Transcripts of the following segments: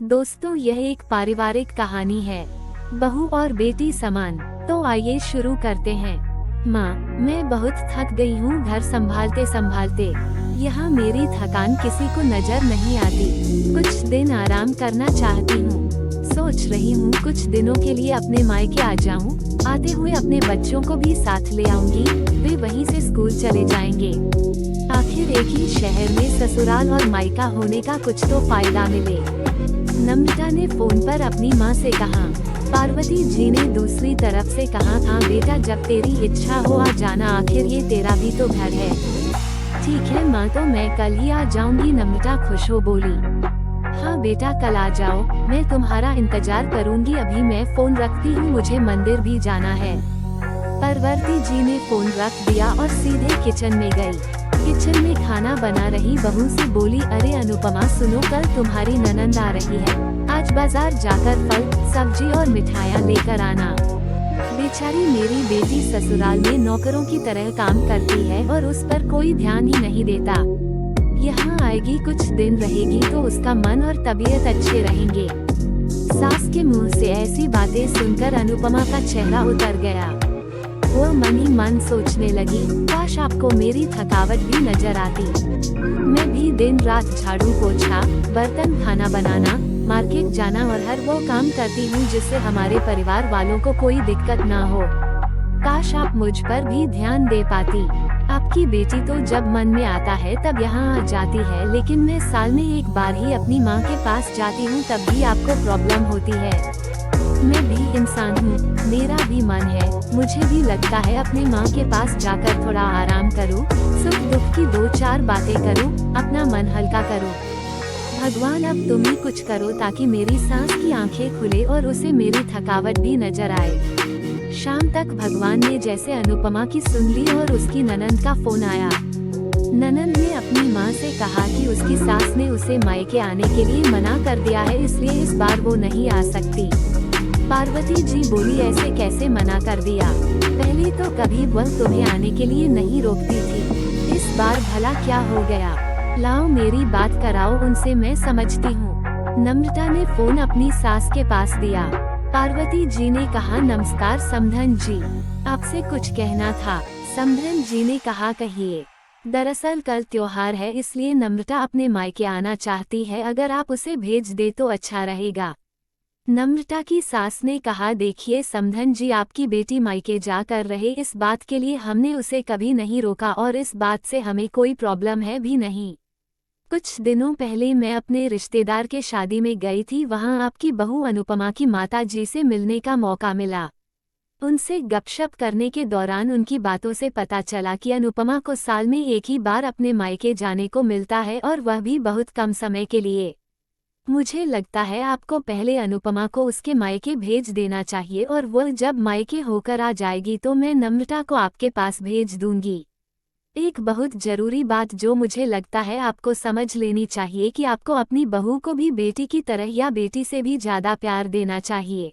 दोस्तों, यह एक पारिवारिक कहानी है, बहू और बेटी समान। तो आइए शुरू करते हैं। माँ, मैं बहुत थक गई हूँ घर संभालते संभालते। यहाँ मेरी थकान किसी को नजर नहीं आती। कुछ दिन आराम करना चाहती हूँ। सोच रही हूँ कुछ दिनों के लिए अपने मायके आ जाऊँ। आते हुए अपने बच्चों को भी साथ ले आऊंगी, वे वहीं से स्कूल चले जाएंगे। आखिर एक ही शहर में ससुराल और मायका होने का कुछ तो फायदा मिले। नम्रता ने फोन पर अपनी माँ से कहा। पार्वती जी ने दूसरी तरफ से कहा, हाँ बेटा, जब तेरी इच्छा हो आ जाना, आखिर ये तेरा भी तो घर है। ठीक है माँ, तो मैं कल ही आ जाऊंगी। नम्रता खुश हो बोली। हाँ बेटा, कल आ जाओ, मैं तुम्हारा इंतजार करूंगी। अभी मैं फोन रखती हूँ, मुझे मंदिर भी जाना है। पार्वती जी ने फोन रख दिया और सीधे किचन में गई। किचन में खाना बना रही बहू से बोली, अरे अनुपमा सुनो, कल तुम्हारी ननंद आ रही है। आज बाजार जाकर फल, सब्जी और मिठाइयाँ लेकर आना। बेचारी मेरी बेटी ससुराल में नौकरों की तरह काम करती है और उस पर कोई ध्यान ही नहीं देता। यहाँ आएगी, कुछ दिन रहेगी तो उसका मन और तबीयत अच्छे रहेंगे। सास के मुंह से ऐसी बातें सुनकर अनुपमा का चेहरा उतर गया। वो मन ही मन सोचने लगी, काश आपको मेरी थकावट भी नजर आती। मैं भी दिन रात झाड़ू पोछा, बर्तन, खाना बनाना, मार्केट जाना और हर वो काम करती हूँ जिससे हमारे परिवार वालों को कोई दिक्कत ना हो। काश आप मुझ पर भी ध्यान दे पाती। आपकी बेटी तो जब मन में आता है तब यहाँ आ जाती है, लेकिन मैं साल में एक बार ही अपनी माँ के पास जाती हूँ, तब भी आपको प्रॉब्लम होती है। मैं भी इंसान हूँ, मेरा भी मन है, मुझे भी लगता है अपने माँ के पास जाकर थोड़ा आराम करूँ, सुख दुख की दो चार बातें करूँ, अपना मन हल्का करूँ। भगवान, अब तुम ही कुछ करो ताकि मेरी सास की आंखें खुले और उसे मेरी थकावट भी नजर आए। शाम तक भगवान ने जैसे अनुपमा की सुन ली और उसकी ननंद का फोन आया। ननंद ने अपनी माँ से कहा कि उसकी सास ने उसे मायके आने के लिए मना कर दिया है, इसलिए इस बार वो नहीं आ सकती। पार्वती जी बोली, ऐसे कैसे मना कर दिया? पहले तो कभी वह तुम्हें आने के लिए नहीं रोकती थी, इस बार भला क्या हो गया? लाओ मेरी बात कराओ उनसे, मैं समझती हूँ। नम्रता ने फोन अपनी सास के पास दिया। पार्वती जी ने कहा, नमस्कार समधन जी, आपसे कुछ कहना था। समधन जी ने कहा, कहिए। दरअसल कल त्योहार है, इसलिए नम्रता अपने मायके आना चाहती है, अगर आप उसे भेज दे तो अच्छा रहेगा। नम्रता की सास ने कहा, देखिए समधन जी, आपकी बेटी मायके जा कर रहे, इस बात के लिए हमने उसे कभी नहीं रोका और इस बात से हमें कोई प्रॉब्लम है भी नहीं। कुछ दिनों पहले मैं अपने रिश्तेदार के शादी में गई थी, वहां आपकी बहू अनुपमा की माता जी से मिलने का मौका मिला। उनसे गपशप करने के दौरान उनकी बातों से पता चला कि अनुपमा को साल में एक ही बार अपने मायके जाने को मिलता है और वह भी बहुत कम समय के लिए। मुझे लगता है आपको पहले अनुपमा को उसके मायके भेज देना चाहिए और वह जब मायके होकर आ जाएगी तो मैं नम्रता को आपके पास भेज दूंगी। एक बहुत जरूरी बात जो मुझे लगता है आपको समझ लेनी चाहिए कि आपको अपनी बहू को भी बेटी की तरह या बेटी से भी ज्यादा प्यार देना चाहिए।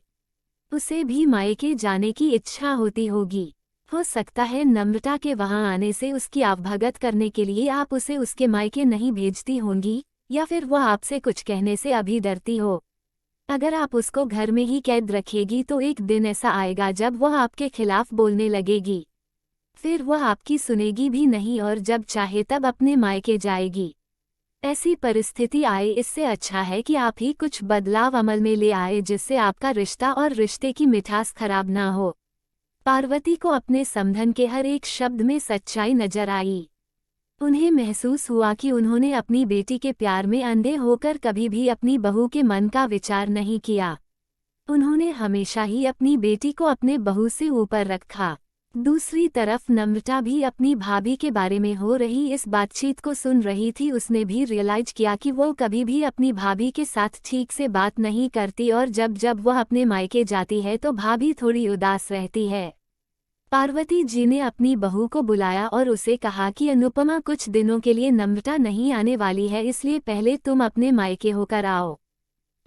उसे भी मायके जाने की इच्छा होती होगी। हो सकता है नम्रता के वहां आने से उसकी आवभगत करने के लिए आप उसे उसके मायके नहीं भेजती होंगी, या फिर वह आपसे कुछ कहने से अभी डरती हो। अगर आप उसको घर में ही कैद रखेगी तो एक दिन ऐसा आएगा जब वह आपके खिलाफ बोलने लगेगी। फिर वह आपकी सुनेगी भी नहीं और जब चाहे तब अपने मायके जाएगी। ऐसी परिस्थिति आए, इससे अच्छा है कि आप ही कुछ बदलाव अमल में ले आए जिससे आपका रिश्ता और रिश्ते की मिठास खराब ना हो। पार्वती को अपने समधन के हर एक शब्द में सच्चाई नजर आई। उन्हें महसूस हुआ कि उन्होंने अपनी बेटी के प्यार में अंधे होकर कभी भी अपनी बहू के मन का विचार नहीं किया। उन्होंने हमेशा ही अपनी बेटी को अपने बहू से ऊपर रखा। दूसरी तरफ नम्रता भी अपनी भाभी के बारे में हो रही इस बातचीत को सुन रही थी। उसने भी रियलाइज किया कि वो कभी भी अपनी भाभी के साथ ठीक से बात नहीं करती और जब जब वह अपने मायके जाती है तो भाभी थोड़ी उदास रहती है। पार्वती जी ने अपनी बहू को बुलाया और उसे कहा कि अनुपमा कुछ दिनों के लिए नम्रता नहीं आने वाली है, इसलिए पहले तुम अपने मायके होकर आओ।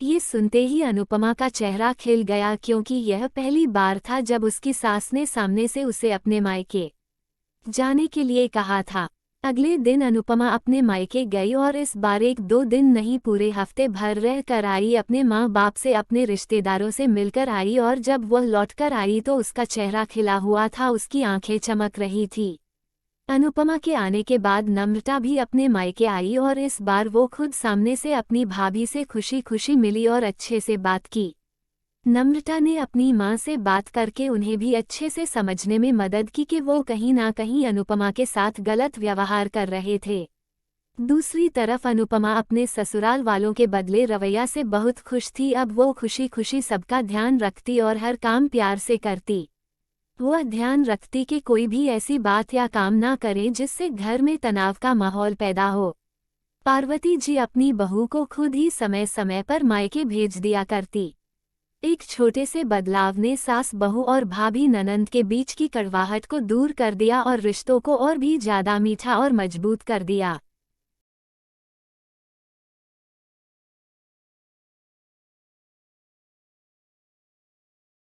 ये सुनते ही अनुपमा का चेहरा खिल गया, क्योंकि यह पहली बार था जब उसकी सास ने सामने से उसे अपने मायके जाने के लिए कहा था। अगले दिन अनुपमा अपने मायके गई और इस बार 1-2 दिन नहीं पूरे हफ्ते भर रह कर आई। अपने माँ बाप से अपने रिश्तेदारों से मिलकर आई और जब वह लौटकर आई तो उसका चेहरा खिला हुआ था, उसकी आंखें चमक रही थी। अनुपमा के आने के बाद नम्रता भी अपने मायके आई और इस बार वो खुद सामने से अपनी भाभी से खुशी खुशी मिली और अच्छे से बात की। नम्रता ने अपनी मां से बात करके उन्हें भी अच्छे से समझने में मदद की कि वो कहीं ना कहीं अनुपमा के साथ गलत व्यवहार कर रहे थे। दूसरी तरफ अनुपमा अपने ससुराल वालों के बदले रवैया से बहुत खुश थी। अब वो खुशी खुशी सबका ध्यान रखती और हर काम प्यार से करती। वह ध्यान रखती कि कोई भी ऐसी बात या काम ना करे जिससे घर में तनाव का माहौल पैदा हो। पार्वती जी अपनी बहू को खुद ही समय समय पर मायके भेज दिया करती। एक छोटे से बदलाव ने सास बहू और भाभी ननंद के बीच की कड़वाहट को दूर कर दिया और रिश्तों को और भी ज्यादा मीठा और मजबूत कर दिया।